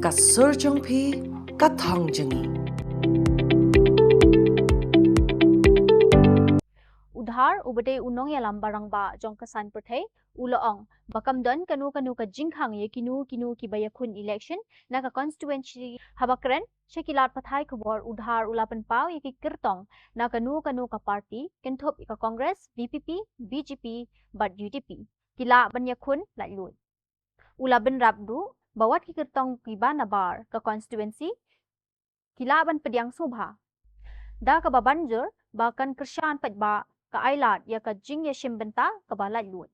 ka surjong phi ka thangjangi Udhar ubade unong yalam barang ba jong kasan perthai uloong bakamdon kanu ka jingkhang ye kinu ki bayakun election na ka constituency habakren shekilat pathai khobor udhar ulapan pau ye ki kirtong na kanu ka party kenthop ka congress VPP BJP bat UDP kila banyakun lailun ulaban rabdu bawat ki kirtong ki banabar ka constituency kila ban pediang sobha da ka babanjur bakan kersyan patba ka ailat ya ka jing ya shimbenta ka balat luot.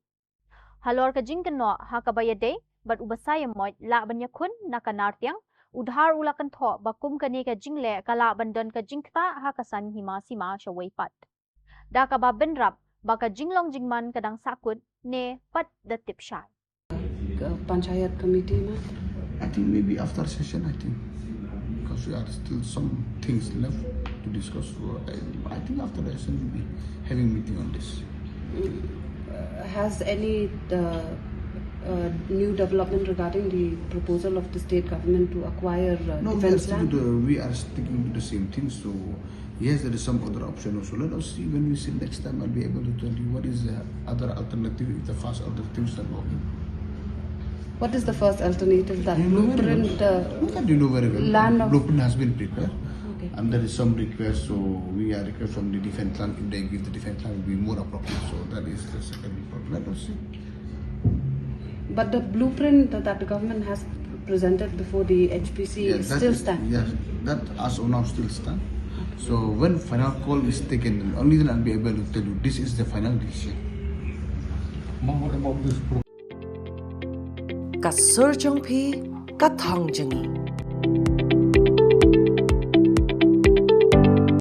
Halor ka jing kano ha ka bayade bat ubasaya moy la banya kun na ka nartiang udhar ula kan tho bakum kani ka jing le kala bandon ka jing kta ha ka san hima sima shaway pat. Da ka ba benrap baka jinglong jingman kadang sakut ne pat the tip shy. Panchayat committee ma? I think maybe after session, because we are still some things left to discuss. So I think after the session we'll be having meeting on this. Has any new development regarding the proposal of the state government to acquire No, defense land? we are sticking to the same thing. So yes, there is some other option also. Let us see when we see next time. I'll be able to tell you what is the other alternative if the first alternative is not working. What is the first alternative? That You know very blueprint well. You know very well. land of- Blueprint has been prepared. Okay. And there is some request, so we are request from the defense land. If they give the defense land, it will be more appropriate. So that is the second part. Let us see. But the blueprint that the government has presented before the HPC Yeah, that still is- stands. Yes, that as of now still stand. So when final call is taken, only then I'll be able to tell you this is the final decision. ka surjong phi ka thangjangi